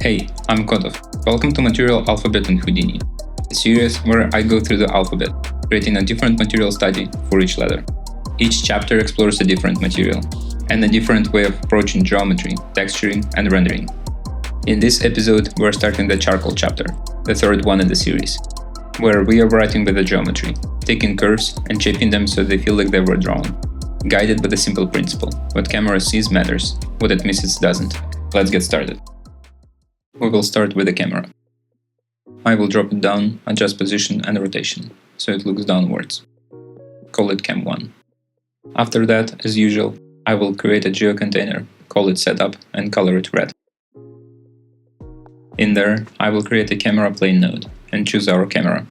Hey, I'm Kotov. Welcome to Material Alphabet in Houdini, a series where I go through the alphabet, creating a different material study for each letter. Each chapter explores a different material and a different way of approaching geometry, texturing, and rendering. In this episode, we're starting the charcoal chapter, the third one in the series, where we are writing with the geometry, taking curves and shaping them so they feel like they were drawn, guided by the simple principle: what camera sees matters, what it misses doesn't. Let's get started. We will start with the camera. I will drop it down, adjust position and rotation, so it looks downwards. Call it Cam 1. After that, as usual, I will create a geo container, call it Setup, and color it red. In there, I will create a camera plane node and choose our camera.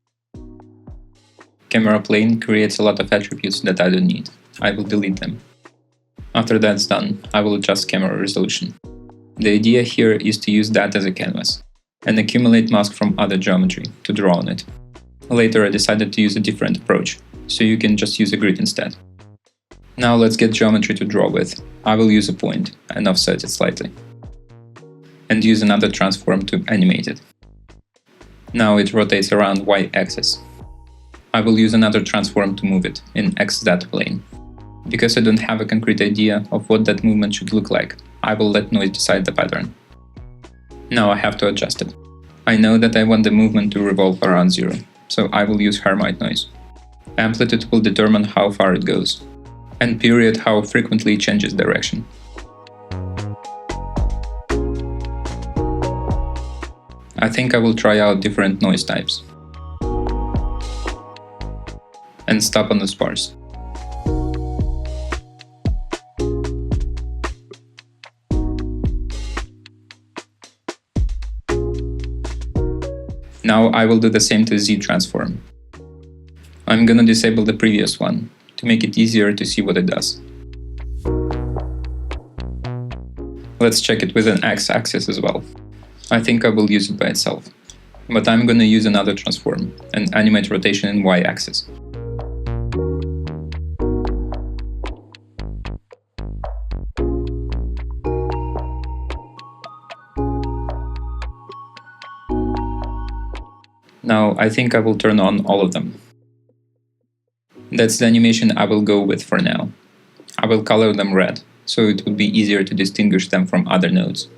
Camera plane creates a lot of attributes that I don't need. I will delete them. After that's done, I will adjust camera resolution. The idea here is to use that as a canvas and accumulate mask from other geometry to draw on it. Later I decided to use a different approach, so you can just use a grid instead. Now let's get geometry to draw with. I will use a point and offset it slightly, and use another transform to animate it. Now it rotates around y-axis. I will use another transform to move it in xz plane. Because I don't have a concrete idea of what that movement should look like, I will let noise decide the pattern. Now I have to adjust it. I know that I want the movement to revolve around 0, so I will use Hermite noise. Amplitude will determine how far it goes, and period how frequently it changes direction. I think I will try out different noise types. And stop on the sparse. Now I will do the same to Z transform. I'm gonna disable the previous one to make it easier to see what it does. Let's check it with an X-axis as well. I think I will use it by itself, but I'm gonna use another transform and animate rotation in Y-axis. Now I think I will turn on all of them. That's the animation I will go with for now. I will color them red, so it would be easier to distinguish them from other nodes.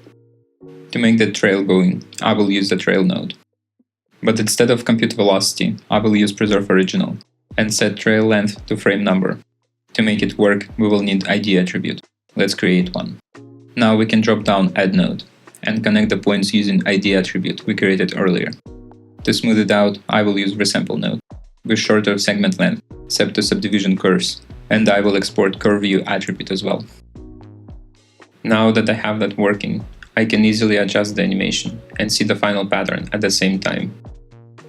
To make the trail going, I will use the trail node. But instead of compute velocity, I will use preserve original and set trail length to frame number. To make it work, we will need ID attribute. Let's create one. Now we can drop down add node and connect the points using ID attribute we created earlier. To smooth it out, I will use resample node with shorter segment length, set to subdivision curves, and I will export curve view attribute as well. Now that I have that working, I can easily adjust the animation and see the final pattern at the same time.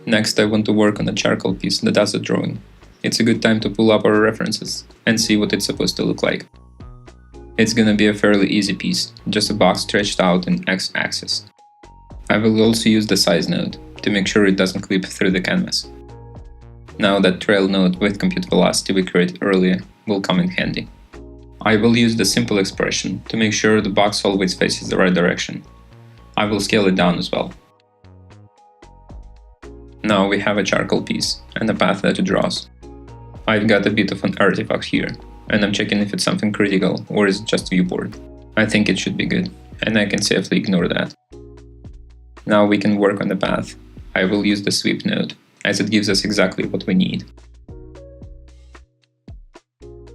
Next, I want to work on a charcoal piece that does the drawing. It's a good time to pull up our references and see what it's supposed to look like. It's gonna be a fairly easy piece, just a box stretched out in X-axis. I will also use the size node to make sure it doesn't clip through the canvas. Now that trail node with compute velocity we created earlier will come in handy. I will use the simple expression to make sure the box always faces the right direction. I will scale it down as well. Now we have a charcoal piece and a path that it draws. I've got a bit of an artifact here, and I'm checking if it's something critical or is it just viewport. I think it should be good, and I can safely ignore that. Now we can work on the path. I will use the sweep node, as it gives us exactly what we need.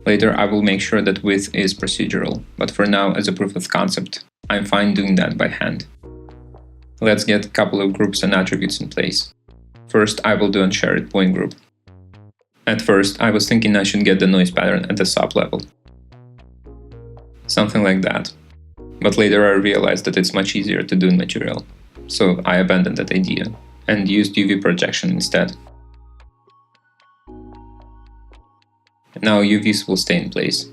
Later I will make sure that width is procedural, but for now, as a proof of concept, I'm fine doing that by hand. Let's get a couple of groups and attributes in place. First, I will do a shared point group. At first, I was thinking I should get the noise pattern at the sub level. Something like that. But later I realized that it's much easier to do in material, so I abandoned that idea and used UV projection instead. Now UVs will stay in place.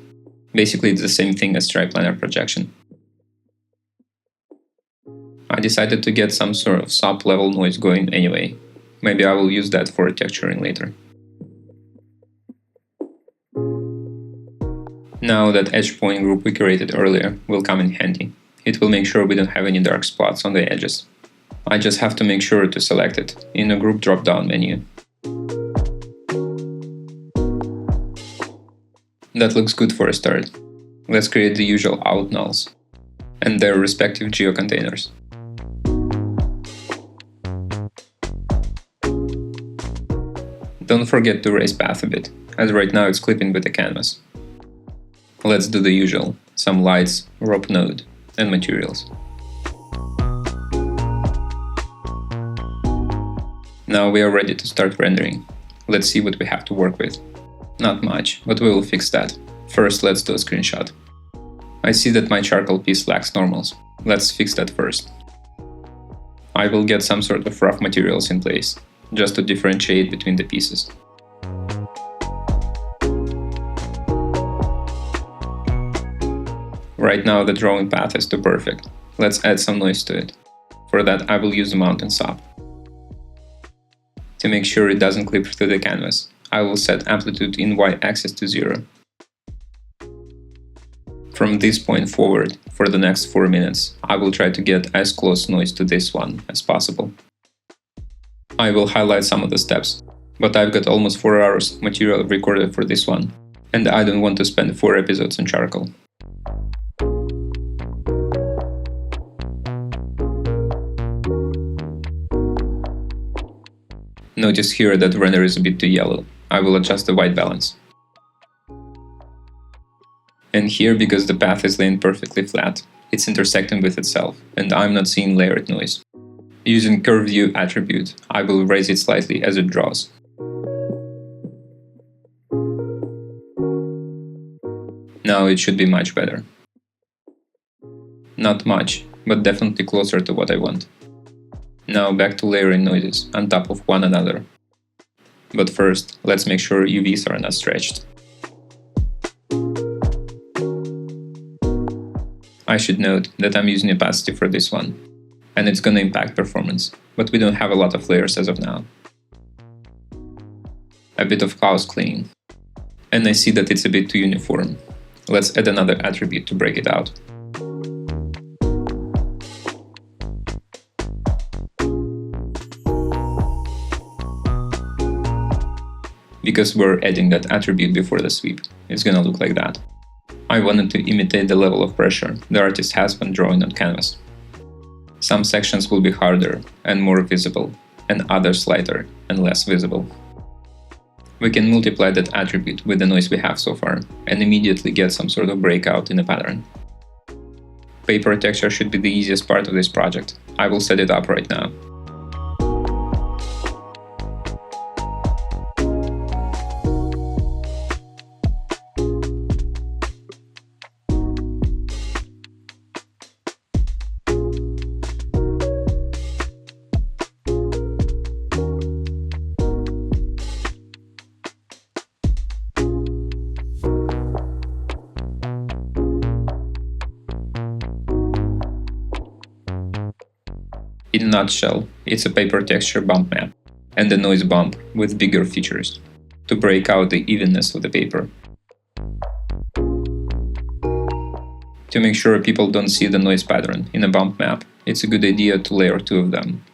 Basically it's the same thing as triplanar projection. I decided to get some sort of sub-level noise going anyway. Maybe I will use that for texturing later. Now that edge point group we created earlier will come in handy. It will make sure we don't have any dark spots on the edges. I just have to make sure to select it in the group drop-down menu. That looks good for a start. Let's create the usual out nulls and their respective geocontainers. Don't forget to raise path a bit, as right now it's clipping with the canvas. Let's do the usual, some lights, rope node, and materials. Now we are ready to start rendering. Let's see what we have to work with. Not much, but we will fix that. First, let's do a screenshot. I see that my charcoal piece lacks normals. Let's fix that first. I will get some sort of rough materials in place, just to differentiate between the pieces. Right now the drawing path is too perfect. Let's add some noise to it. For that I will use the mountain sop. To make sure it doesn't clip through the canvas, I will set amplitude in y-axis to 0. From this point forward, for the next 4 minutes, I will try to get as close noise to this one as possible. I will highlight some of the steps, but I've got almost 4 hours of material recorded for this one, and I don't want to spend 4 episodes on charcoal. Notice here that the render is a bit too yellow. I will adjust the white balance. And here, because the path is laying perfectly flat, it's intersecting with itself, and I'm not seeing layered noise. Using curve view attribute, I will raise it slightly as it draws. Now it should be much better. Not much, but definitely closer to what I want. Now back to layering noises on top of one another. But first, let's make sure UVs are not stretched. I should note that I'm using opacity for this one, and it's gonna impact performance, but we don't have a lot of layers as of now. A bit of house cleaning. And I see that it's a bit too uniform. Let's add another attribute to break it out. Because we're adding that attribute before the sweep, it's gonna look like that. I wanted to imitate the level of pressure the artist has when drawing on canvas. Some sections will be harder and more visible, and others lighter and less visible. We can multiply that attribute with the noise we have so far, and immediately get some sort of breakout in the pattern. Paper texture should be the easiest part of this project. I will set it up right now. In a nutshell, it's a paper texture bump map, and a noise bump with bigger features, to break out the evenness of the paper. To make sure people don't see the noise pattern in a bump map, it's a good idea to layer 2 of them.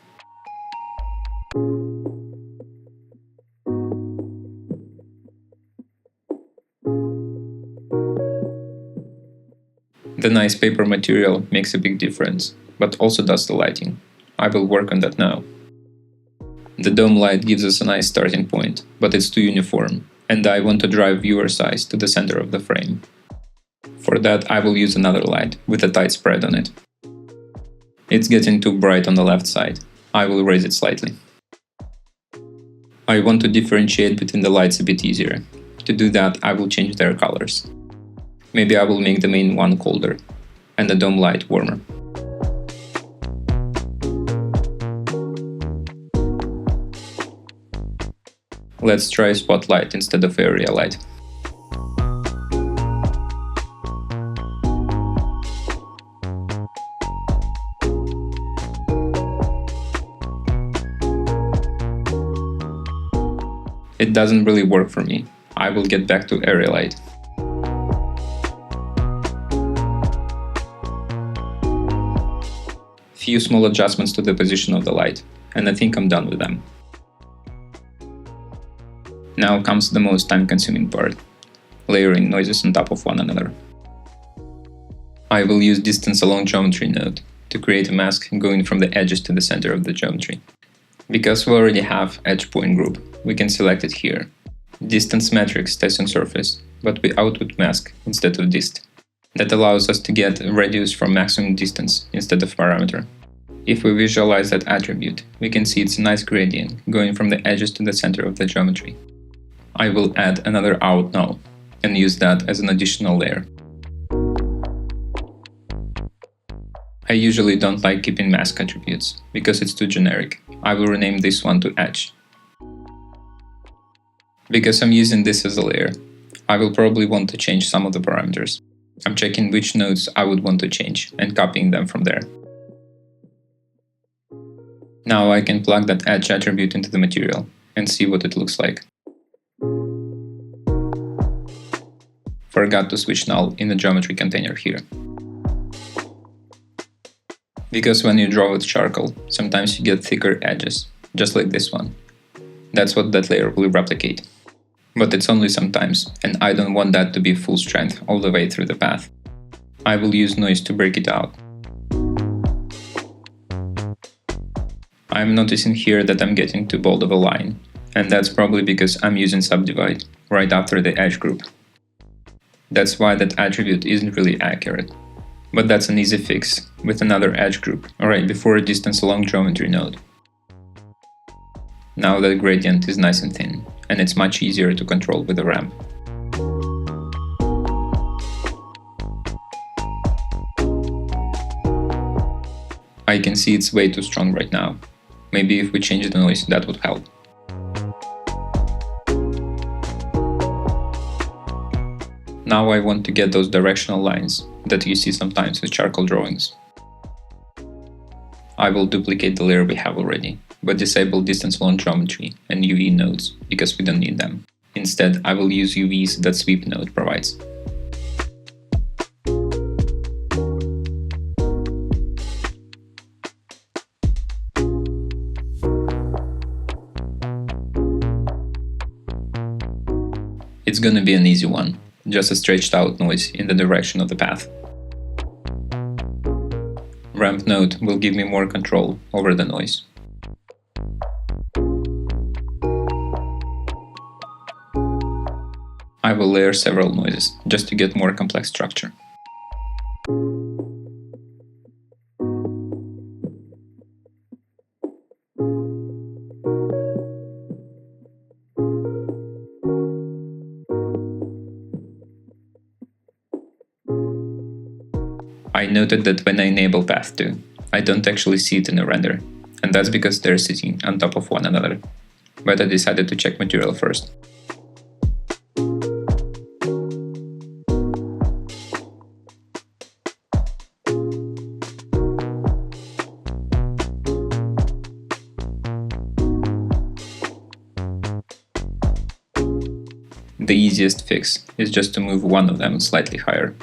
The nice paper material makes a big difference, but also does the lighting. I will work on that now. The dome light gives us a nice starting point, but it's too uniform, and I want to drive viewer size to the center of the frame. For that I will use another light with a tight spread on it. It's getting too bright on the left side. I will raise it slightly. I want to differentiate between the lights a bit easier. To do that I will change their colors. Maybe I will make the main one colder, and the dome light warmer. Let's try spotlight instead of area light. It doesn't really work for me. I will get back to area light. few small adjustments to the position of the light, and I think I'm done with them. Now comes the most time-consuming part, layering noises on top of one another. I will use distance along geometry node to create a mask going from the edges to the center of the geometry. Because we already have edge point group, we can select it here. Distance matrix stays on surface, but we output mask instead of dist. That allows us to get a radius from maximum distance instead of parameter. If we visualize that attribute, we can see it's a nice gradient going from the edges to the center of the geometry. I will add another out null and use that as an additional layer. I usually don't like keeping mask attributes, because it's too generic. I will rename this one to edge. Because I'm using this as a layer, I will probably want to change some of the parameters. I'm checking which nodes I would want to change and copying them from there. Now I can plug that edge attribute into the material and see what it looks like. Forgot to switch null in the geometry container here. Because when you draw with charcoal, sometimes you get thicker edges, just like this one. That's what that layer will replicate. But it's only sometimes, and I don't want that to be full strength all the way through the path. I will use noise to break it out. I'm noticing here that I'm getting too bold of a line, and that's probably because I'm using subdivide right after the edge group. That's why that attribute isn't really accurate. But that's an easy fix with another edge group right before a distance along geometry node. Now that gradient is nice and thin, and it's much easier to control with a ramp. I can see it's way too strong right now. Maybe if we change the noise, that would help. Now I want to get those directional lines that you see sometimes with charcoal drawings. I will duplicate the layer we have already, but disable distance along geometry and UV nodes because we don't need them. Instead, I will use UVs that sweep node provides. It's gonna be an easy one, just a stretched out noise in the direction of the path. Ramp node will give me more control over the noise. I will layer several noises, just to get more complex structure. I noted that when I enable Path 2, I don't actually see it in the render, and that's because they're sitting on top of one another. But I decided to check material first. The easiest fix is just to move one of them slightly higher.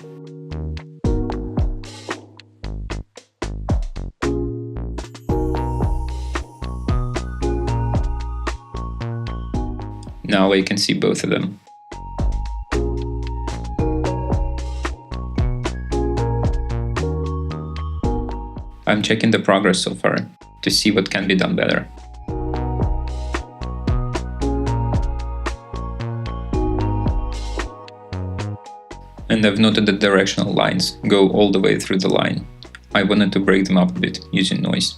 Now I can see both of them. I'm checking the progress so far to see what can be done better. And I've noted that directional lines go all the way through the line. I wanted to break them up a bit using noise.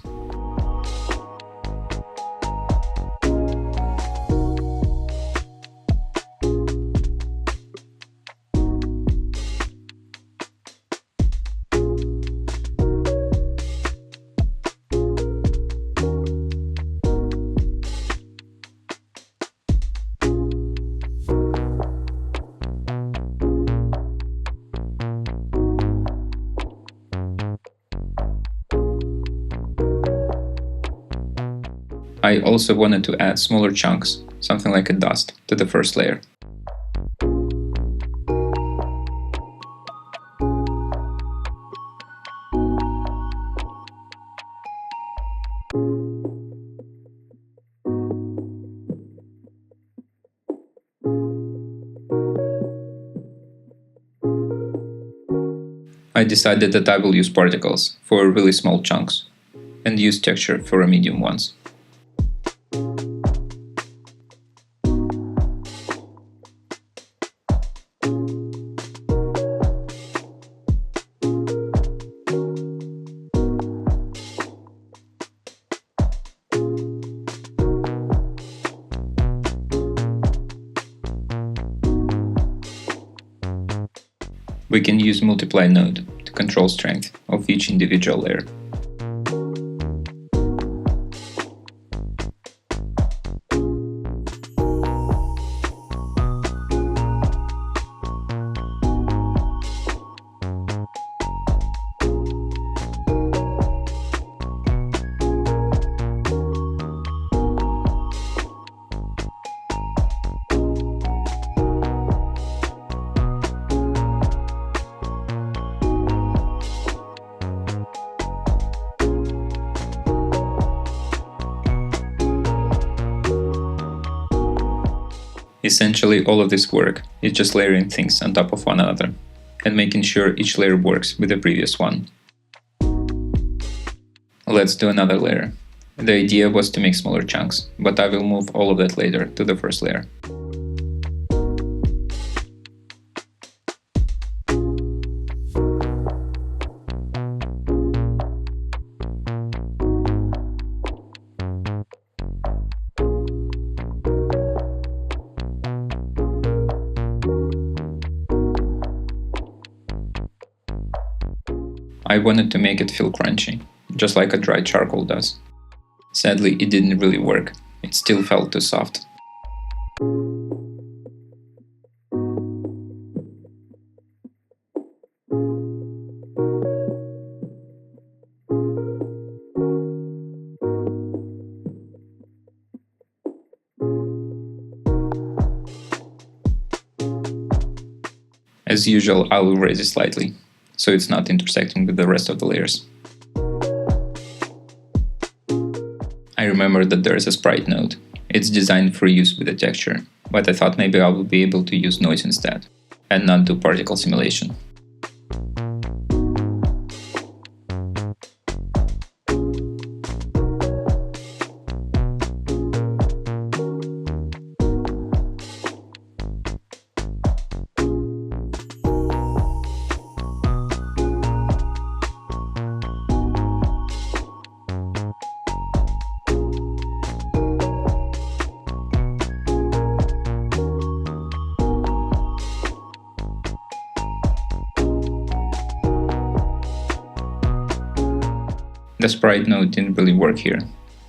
I also wanted to add smaller chunks, something like a dust, to the first layer. I decided that I will use particles for really small chunks and use texture for medium ones. We can use multiply node to control strength of each individual layer. Essentially, all of this work is just layering things on top of one another and making sure each layer works with the previous one. Let's do another layer. The idea was to make smaller chunks, but I will move all of that later to the first layer. I wanted to make it feel crunchy, just like a dry charcoal does. Sadly, it didn't really work. It still felt too soft. As usual, I will raise it slightly, so it's not intersecting with the rest of the layers. I remember that there is a sprite node. It's designed for use with the texture, but I thought maybe I would be able to use noise instead, and not do particle simulation. The sprite node didn't really work here,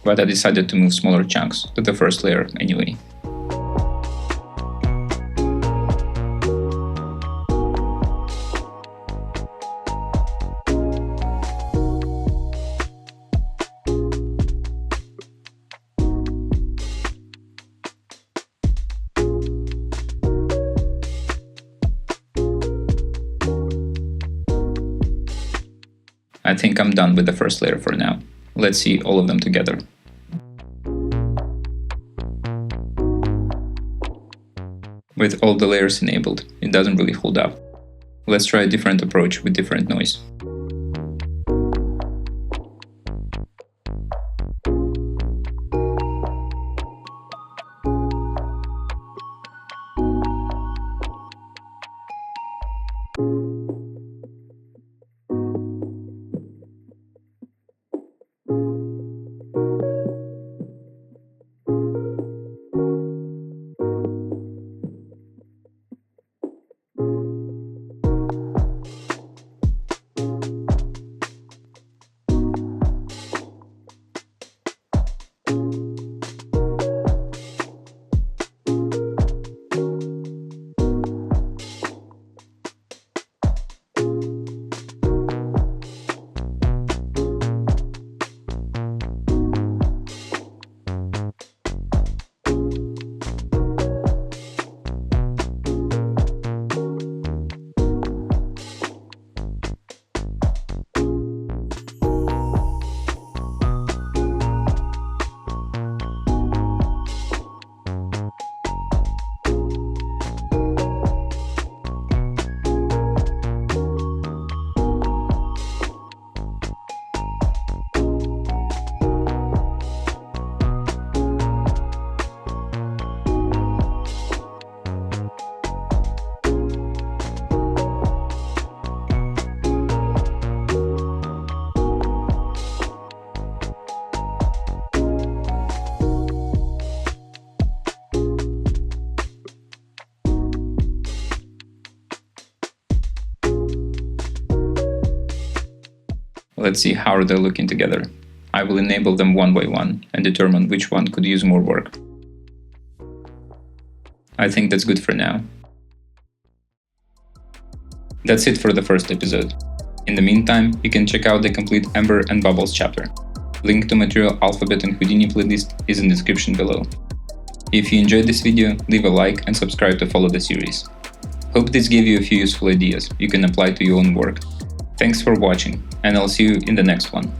but I decided to move smaller chunks to the first layer anyway. I think I'm done with the first layer for now. Let's see all of them together. With all the layers enabled, it doesn't really hold up. Let's try a different approach with different noise. Let's see how they're looking together. I will enable them one by one and determine which one could use more work. I think that's good for now. That's it for the first episode. In the meantime, you can check out the complete Ember and Bubbles chapter. Link to Material Alphabet and Houdini playlist is in the description below. If you enjoyed this video, leave a like and subscribe to follow the series. Hope this gave you a few useful ideas you can apply to your own work. Thanks for watching, and I'll see you in the next one.